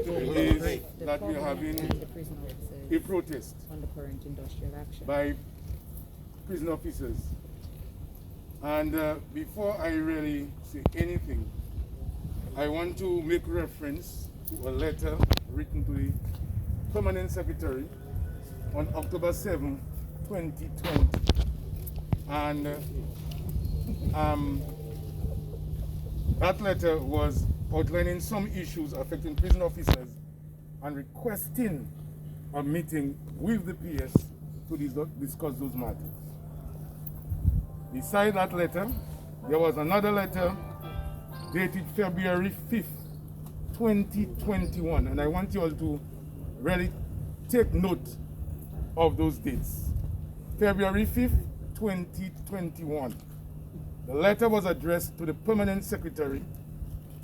is that we are having a protest on the current industrial action by prison officers. And before I really say anything, I want to make reference to a letter written to the Permanent Secretary on October 7, 2020. And that letter was outlining some issues affecting prison officers and requesting a meeting with the PS to discuss those matters. Beside that letter, there was another letter dated February 5th, 2021, and I want you all to really take note of those dates. February 5th, 2021. The letter was addressed to the Permanent Secretary,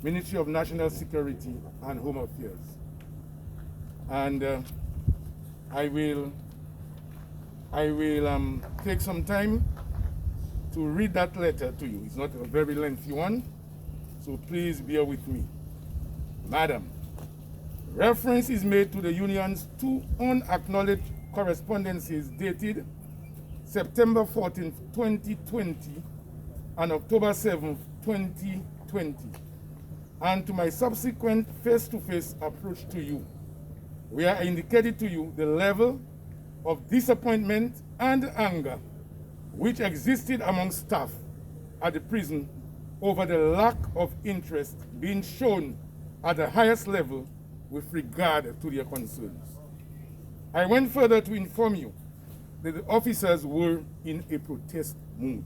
Ministry of National Security and Home Affairs. And I will take some time to read that letter to you. It's not a very lengthy one, so please bear with me. Madam, reference is made to the union's two unacknowledged correspondences dated September 14th, 2020 and October 7th, 2020, and to my subsequent face-to-face approach to you, where I indicated to you the level of disappointment and anger which existed among staff at the prison over the lack of interest being shown at the highest level with regard to their concerns. I went further to inform you that the officers were in a protest mood.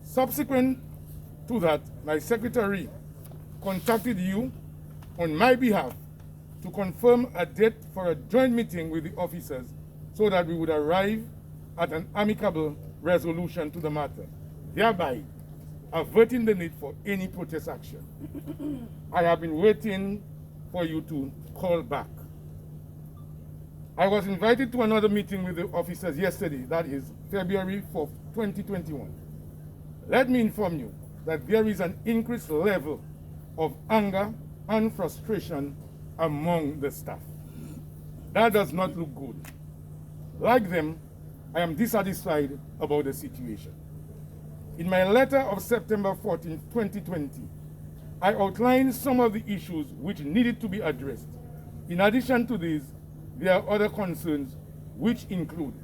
Subsequent to that, my secretary contacted you on my behalf to confirm a date for a joint meeting with the officers so that we would arrive at an amicable resolution to the matter, thereby averting the need for any protest action. I have been waiting for you to call back. I was invited to another meeting with the officers yesterday, that is February 4th, 2021. Let me inform you that there is an increased level of anger and frustration among the staff. That does not look good. Like them, I am dissatisfied about the situation. In my letter of September 14, 2020, I outlined some of the issues which needed to be addressed. In addition to these, there are other concerns which include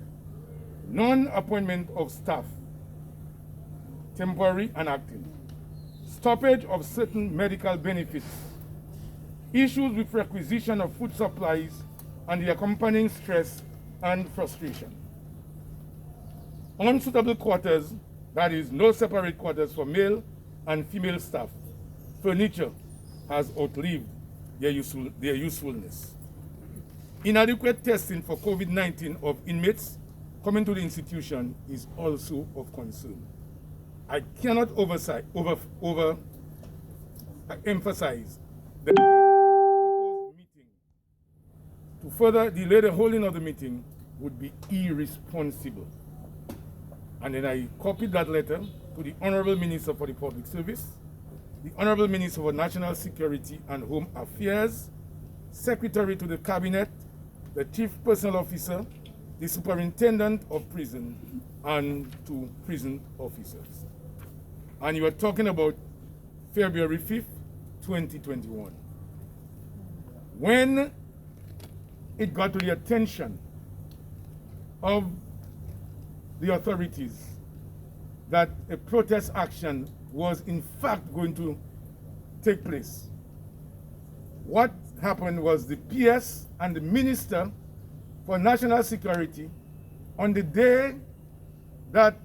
non-appointment of staff, temporary and acting, stoppage of certain medical benefits, issues with requisition of food supplies and the accompanying stress and frustration, unsuitable quarters, that is, no separate quarters for male and female staff. Furniture has outlived their usefulness. Inadequate testing for COVID-19 of inmates coming to the institution is also of concern. I cannot emphasize that the proposed meeting to further delay the holding of the meeting would be irresponsible. And then I copied that letter to the Honorable Minister for the Public Service, the Honorable Minister for National Security and Home Affairs, Secretary to the Cabinet, the Chief Personnel Officer, the Superintendent of Prison, and to prison officers. And you are talking about February 5th, 2021. When it got to the attention of the authorities that a protest action was in fact going to take place, what happened was the PS and the Minister for National Security, on the day that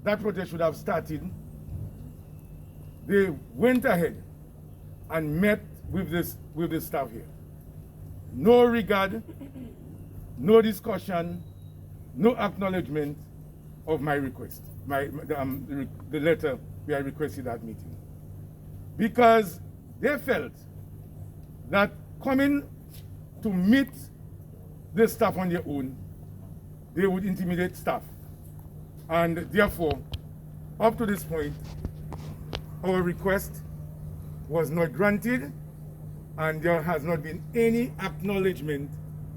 that protest should have started, they went ahead and met with the staff here. No regard, no discussion, no acknowledgement of my request, the letter where I requested that meeting. Because they felt that coming to meet the staff on their own, they would intimidate staff. And therefore, up to this point, our request was not granted, and there has not been any acknowledgement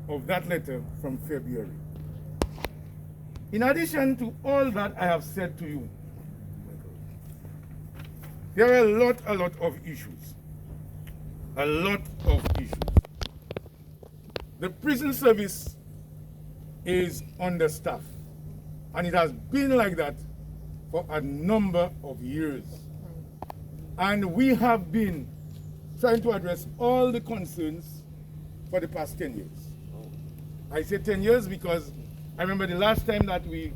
of that letter from February. In addition to all that I have said to you, there are a lot of issues. A lot of issues. The prison service is understaffed, and it has been like that for a number of years. And we have been trying to address all the concerns for the past 10 years. I say 10 years because I remember the last time that we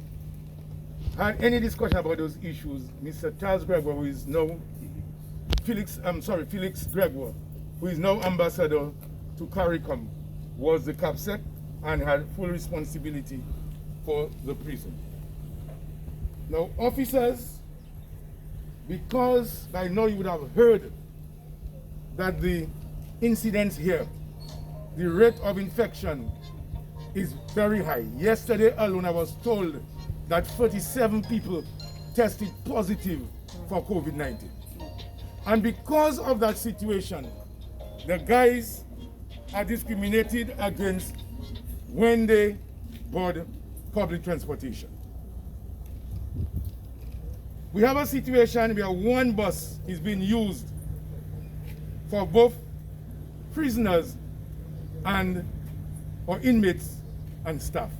had any discussion about those issues, Mr. Charles Gregoire, who is now Felix Gregoire, who is now ambassador to CARICOM, was the CAPSEC and had full responsibility for the prison. Now, officers, because by now you would have heard that the incidents here, the rate of infection is very high. Yesterday alone I was told that 37 people tested positive for COVID-19. And because of that situation, the guys are discriminated against when they board public transportation. We have a situation where one bus is being used for both prisoners and or inmates and staff.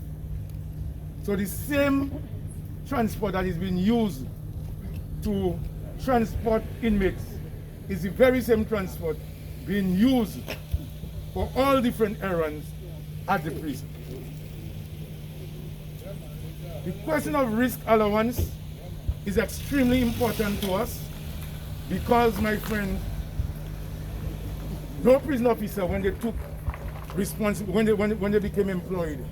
So the same transport that is being used to transport inmates is the very same transport being used for all different errands at the prison. The question of risk allowance is extremely important to us because, my friend, no prison officer, when they took when they became employed,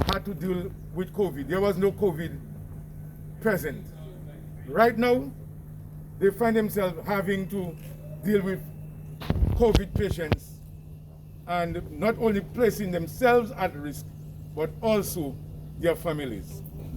had to deal with COVID. There was no COVID present. Right now, they find themselves having to deal with COVID patients and not only placing themselves at risk, but also their families.